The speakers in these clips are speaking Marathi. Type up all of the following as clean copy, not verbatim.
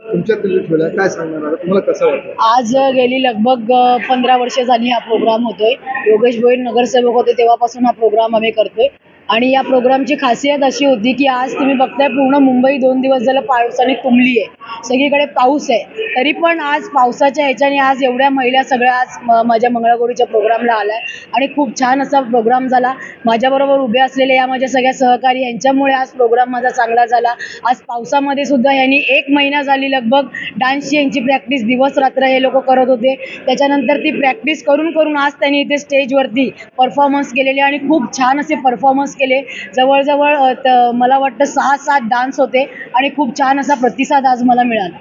तुमच्याकडे ठेवला, काय सांगणार तुम्हाला कसं वाटतं? आज गेली लगभग 15 वर्ष झाली हा प्रोग्राम होतोय. योगेश भोईर नगरसेवक होते तेव्हापासून हा प्रोग्राम आम्ही करतोय. आणि या प्रोग्रामची खासियत अशी होती की आज तुम्ही बघताय पूर्ण मुंबई 2 दिवस झालं पावसाने तुंबली आहे, सगळीकडे पाऊस आहे. तरी पण आज पावसाच्या ह्याच्याने आज एवढ्या महिला सगळ्या आज माझ्या मंगळागौरीच्या प्रोग्रामला आलाय आणि खूप छान असा प्रोग्राम झाला. माझ्याबरोबर उभे असलेले या माझ्या सगळ्या सहकारी यांच्यामुळे आज प्रोग्राम माझा चांगला झाला. आज पावसामध्ये सुद्धा यांनी 1 महिना झाली लगभग डान्सची यांची प्रॅक्टिस दिवस रात्र हे लोक करत होते. त्याच्यानंतर ती प्रॅक्टिस करून करून आज त्यांनी इथे स्टेजवरती परफॉर्मन्स केलेले आणि खूप छान असे परफॉर्मन्स केले. जवळजवळ मला वाटतं 6-7 डान्स होते आणि खूप छान असा प्रतिसाद आज मला मिळाला.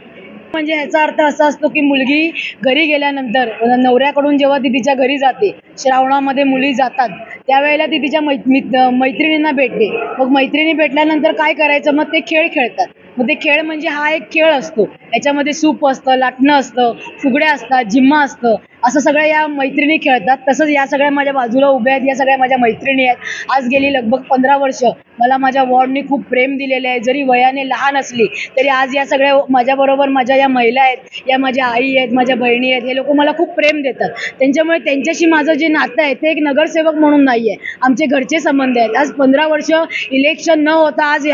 म्हणजे ह्याचा अर्थ असा असतो की मुलगी घरी गेल्यानंतर नवऱ्याकडून जेव्हा ती तिच्या घरी जाते, श्रावणामध्ये मुली जातात त्यावेळेला ती तिच्या मैत्रिणींना भेटते. मग मैत्रिणी भेटल्यानंतर काय करायचं, मग ते खेळ खेळतात. मग ते खेळ म्हणजे हा एक खेळ असतो, याच्यामध्ये सूप असतं, लाटणं असतं, फुगड्या असतात, जिम्मा असतं, असं सगळं या मैत्रिणी खेळतात. तसंच या सगळ्या माझ्या बाजूला उभ्या आहेत, या सगळ्या माझ्या मैत्रिणी आहेत. आज गेली लगभग 15 वर्ष मला माझ्या वॉर्डनी खूप प्रेम दिलेले आहे. जरी वयाने लहान असली तरी आज या सगळ्या माझ्याबरोबर माझ्या या महिला आहेत, या माझ्या आई आहेत, माझ्या बहिणी आहेत. हे लोक मला खूप प्रेम देतात. त्यांच्यामुळे त्यांच्याशी माझं जे नातं आहे ते एक नगरसेवक म्हणून नाही आहे, आमचे घरचे संबंध आहेत. आज 15 वर्ष इलेक्शन न होता आज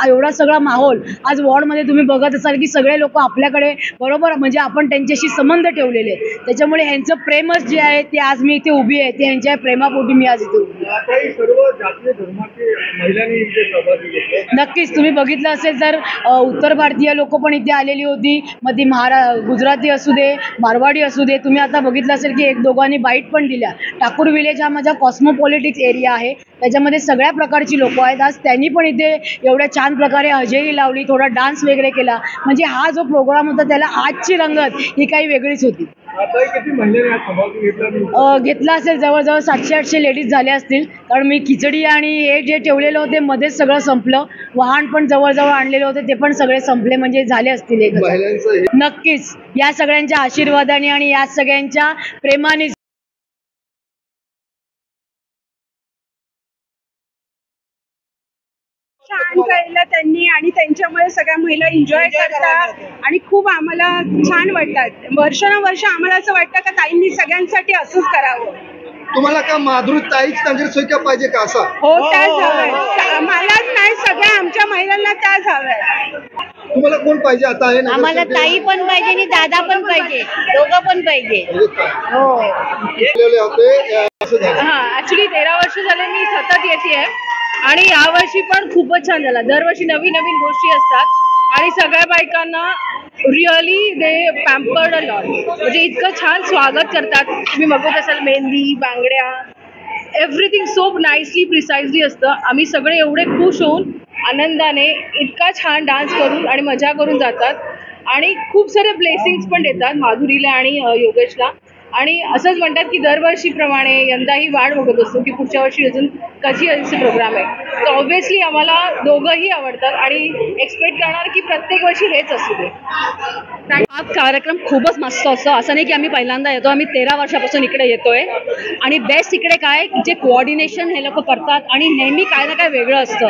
एवढा सगळा माहोल आज वॉर्डमध्ये तुम्ही बघत असाल की सगळे लोक आपल्याकडे बरोबर म्हणजे आपण त्यांच्याशी संबंध ठेवलेले आहेत. त्याच्यामुळे ह्यांचं प्रेमच जे आहे ते आज मी इथे उभी आहे, ते ह्यांच्या प्रेमापोटी मी आज इथे उभी आहे. सर्व जातीय धर्माचे महिलांनी इथे सहभागी घेतले. नक्कीच तुम्ही बघितलं असेल तर उत्तर भारतीय लोक पण इथे आलेली होती. मग ती गुजराती असू दे, मारवाडी असू दे. तुम्ही आता बघितलं असेल की 1-2 बाईट पण दिल्या. ठाकूर विलेज हा माझा कॉस्मोपॉलिटिक्स एरिया आहे, त्याच्यामध्ये सगळ्या प्रकारची लोक आहेत. आज त्यांनी पण इथे एवढ्या छान प्रकारे हजेरी लावली, थोडा डान्स वगैरे केला. म्हणजे हा जो प्रोग्राम होता त्याला आजची रंगत ही काही वेगळीच होती. किती महिलांनी घेतला असेल, जवळजवळ 700-800 लेडीज झाल्या असतील. कारण मी खिचडी आणि हे जे ठेवलेलं होते मध्येच सगळं संपलं. वाहन पण जवळजवळ आणलेले होते ते पण सगळे संपले, म्हणजे झाले असतील 1000. नक्कीच या सगळ्यांच्या आशीर्वादाने आणि या सगळ्यांच्या प्रेमाने छान केलं त्यांनी आणि त्यांच्यामुळे सगळ्या महिला एन्जॉय करतात आणि खूप आम्हाला छान वाटतात. वर्षानुवर्ष आम्हाला असं वाटतं का ताईंनी सगळ्यांसाठी असंच करावं. तुम्हाला का माधुरी ताईच नगरसेविका पाहिजे का असं? हो, त्याच हव्या. मलाच नाही, सगळ्या आमच्या महिलांना त्याच हव्या. तुम्हाला कोण पाहिजे आता आहे? आम्हाला ताई पण पाहिजे आणि दादा पण पाहिजे, दोघं पण पाहिजे. हो, ऍक्च्युली 13 वर्ष झाले मी सतत येते आणि यावर्षी पण खूपच छान झाला. दरवर्षी नवीन नवीन गोष्टी असतात आणि सगळ्या बायकांना really they pampered a lot. म्हणजे इतकं छान स्वागत करतात. तुम्ही बघत असाल मेहंदी, बांगड्या, एव्हरीथिंग सो नाईसली प्रिसाइजली असतं. आम्ही सगळे एवढे खुश होऊन आनंदाने इतका छान डान्स करून आणि मजा करून जातात आणि खूप सारे ब्लेसिंग्स पण देतात माधुरीला आणि योगेशला. आणि असंच म्हणतात की दरवर्षीप्रमाणे यंदाही वाट बघत असतो की पुढच्या वर्षी अजून कधी असे प्रोग्राम आहे. तर ऑब्व्हियसली आम्हाला दोघंही आवडतात आणि एक्सपेक्ट करणार की प्रत्येक वर्षी हेच असू दे. हा कार्यक्रम खूपच मस्त असतो. असं नाही की आम्ही पहिल्यांदा येतो, आम्ही 13 वर्षापासून इकडे येतोय. आणि बेस्ट इकडे काय जे कोऑर्डिनेशन हे लोक करतात आणि नेहमी काय ना काय वेगळं असतं.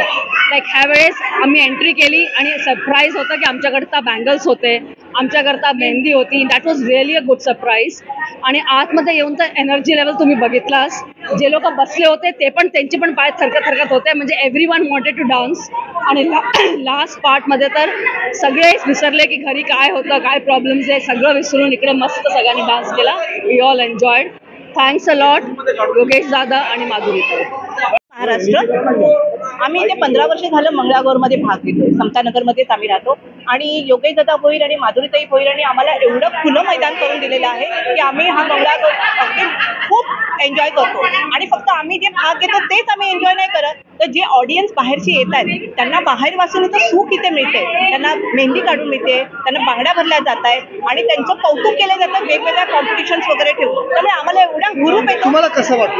लाईक ह्या वेळेस आम्ही एंट्री केली आणि सरप्राईज होतं की आमच्याकडता बँगल्स होते, आमच्याकरता मेहंदी होती. That was really a good surprise. आणि आतमध्ये येऊन तर एनर्जी लेवल तुम्ही बघितलास, जे लोक बसले होते ते पण त्यांचे पण पाय थरकत होते. म्हणजे एव्हरीवन वॉन्टेड टू डान्स. आणि लास्ट पार्टमध्ये तर सगळेच विसरले की घरी काय होतं, काय प्रॉब्लेम्स आहे, सगळं विसरून इकडे मस्त सगळ्यांनी डान्स केला. We all enjoyed. Thanks a lot Yogesh दादा आणि माधुरी. महाराष्ट्र आम्ही इथे 15 वर्ष झालं मंगळागौरमध्ये भाग घेतोय. समतानगरमध्येच आम्ही राहतो आणि योगेश दादा भोईर आणि माधुरीताई भोईर यांनी आम्हाला एवढं खुलं मैदान करून दिलेलं आहे की आम्ही हा मंगळागौर अगदी खूप एन्जॉय करतो. आणि फक्त आम्ही जे भाग घेतो तेच आम्ही एन्जॉय नाही करत, तर जे ऑडियन्स बाहेरची येत आहेत त्यांना बाहेर वाचून इथं सूख इथे मिळते, त्यांना मेहंदी काढून मिळते, त्यांना बांगड्या भरल्या जात आहेत आणि त्यांचं कौतुक केलं जातं वेगवेगळ्या कॉम्पिटिशन्स वगैरे ठेवून. त्यामुळे आम्हाला एवढा हुरूप येतो. तुम्हाला कसं वाटतं?